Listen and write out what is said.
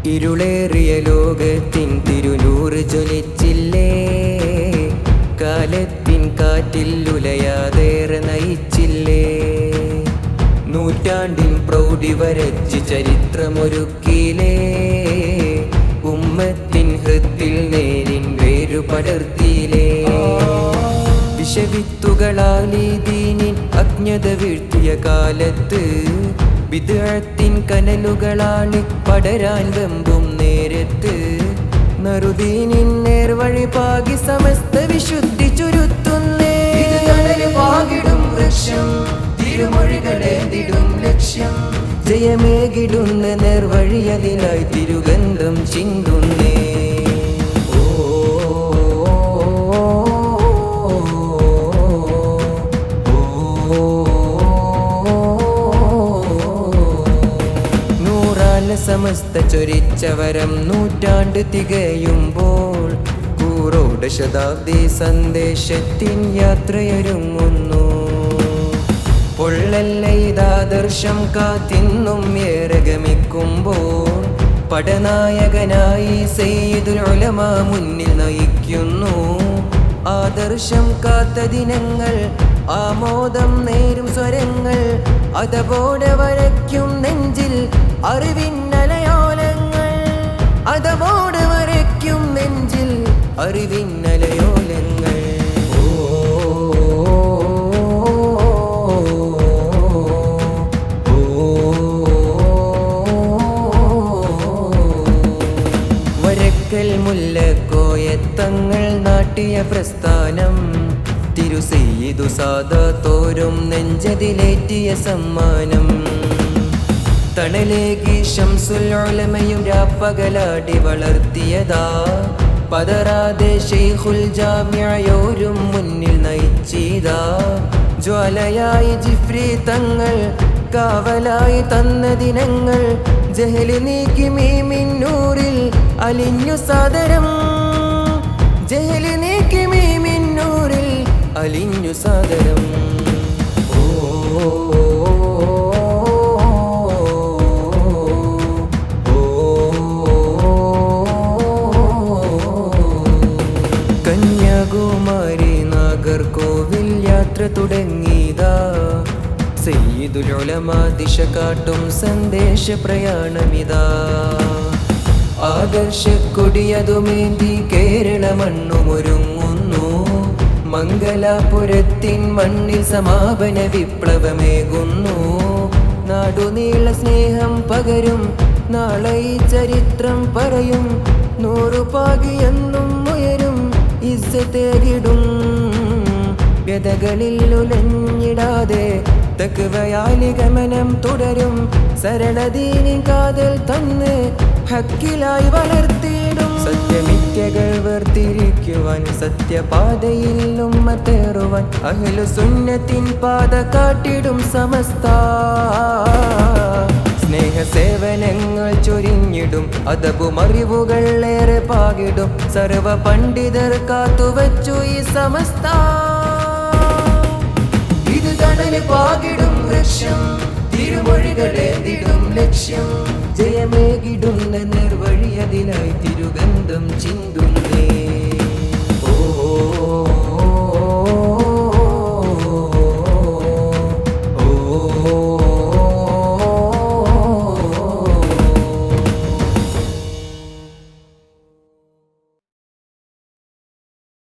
ഇരുളേറിയ ലോകത്തിൻ തിരുനൂറ് ജ്വലിച്ചില്ലേ, കാലത്തിൻ കാറ്റിൽ ഉലയാതേറെ നയിച്ചില്ലേ. നൂറ്റാണ്ടിൻ പ്രൗഢി വരച്ച് ചരിത്രമൊരുക്കിയിലേ, ഉമ്മത്തിൻ ഹൃത്തിൽ നേരിൻ വേരു പടർത്തിയിലേ. വിഷവിത്തുകളാലി ദീനിൻ അജ്ഞത വീഴ്ത്തിയ കാലത്ത്, ബിദ്അത്തിൻ കനലുകളാണ് പടരാൻ വെമ്പും നേരത്ത്. നറുദീനിൻ നേർവഴി പാകി സമസ്ത വിശുദ്ധി ചുരുത്തുന്നേ. പാകിടും വൃക്ഷം തിരുമൊഴികളേന്തിടും ലക്ഷ്യം, ജയമേകിടുന്ന നേർവഴിയതിനായി തിരുഗന്ധം ചിന്തുന്നേ. സമസ്ത ചൊരിച്ചവരം നൂറ്റാണ്ട് തികയുമ്പോൾ, കൂറോട് ശതാബ്ദി സന്ദേശത്തിൻ യാത്രയൊരുങ്ങുന്നു. പൊള്ളല്ലൈതാദർശം കാത്തിന്നും ഏറെ ഗമിക്കുമ്പോൾ, പടനായകനായി സയ്യിദുൽ ഉലമ മുന്നിൽ നയിക്കുന്നു. ആദർശം കാത്ത ദിനങ്ങൾ, ആമോദം നേരും സ്വരങ്ങൾ, അതപോടെ വരയ്ക്കും നെഞ്ചിൽ അറിവിന്നലയോലങ്ങൾ. അതപോടെ വരയ്ക്കും നെഞ്ചിൽ അറിവിന്നലയോലങ്ങൾ. വരക്കൽ മുല്ലക്കോയത്തങ്ങൾ നാട്ടിയ പ്രസ്ഥാനം, തിരുസയ്യിദു സാദാത്തോരും നെഞ്ചതിലേറ്റിയ സമ്മാനം. തണലേകി ശംസുൽ ഉലമയും രാപ്പകലാടി വളർത്തിയതാ, പതറാതെ ശൈഖുൽ ജാമിഅയോരും മുന്നിൽ നയിച്ചിതാ. ജ്വാലയായി ജിഫ്രി തങ്ങൾ കാവലായി തന്ന ദിനങ്ങൾ, ജഹല് നീക്കി മീമിൻ നൂറിൽ അലിഞ്ഞു സാദരം. ജഹല് നീക്കി മീമിൻ നൂറിൽ അലിഞ്ഞു സാദരം. കന്യാകുമാരി നാഗർകോവിൽ യാത്ര തുടങ്ങിയതാ, സയ്യിദുൽ ഉലമ ദിശ കാട്ടും സന്ദേശ പ്രയാണമിതാ. ആദർശക്കൊടിയതുമേന്തി കേരള മണ്ണുമൊരുങ്ങുന്നു, മംഗലാപുരത്തിൻ മണ്ണിൽ സമാപന വിപ്ലവമേകുന്നു. നാടുനീള സ്നേഹം പകരും നാളെ ഈ ചരിത്രം പറയും, നൂറുപാകിയെന്നും ഉയരും ഇസ്സത്തേകിടും. വ്യതകളിൽ ഉലഞ്ഞിടാതെ തഖ്വയാലി ഗമനം തുടരും, സരളദീനിൻ കാതൽ തന്ന് ഹക്കിലായി വളർത്തിയിടും. സത്യമിഥ്യകൾ വേർതിരിക്കുവാൻ, സത്യപാതയിൽ ഉമ്മത്തേറുവാൻ, അഹ്ലു സുന്നത്തിൻ പാത കാട്ടിടും സമസ്ത. സ്നേഹസേവനങ്ങൾ ചൊരിഞ്ഞിടും, അദബും അറിവുകൾ ഏറെ പാകിടും, സർവ പണ്ഡിതർ കാത്തുവച്ചു ഈ സമസ്ത. ഇത് തണല് പാകിടും വൃക്ഷം, തിരുമൊഴികളേന്തിടും ലക്ഷ്യം, ജയമേകിടുന്ന നിർവഴിയതിനായി തിരുഗന്ധം ചിന്തുന്നു.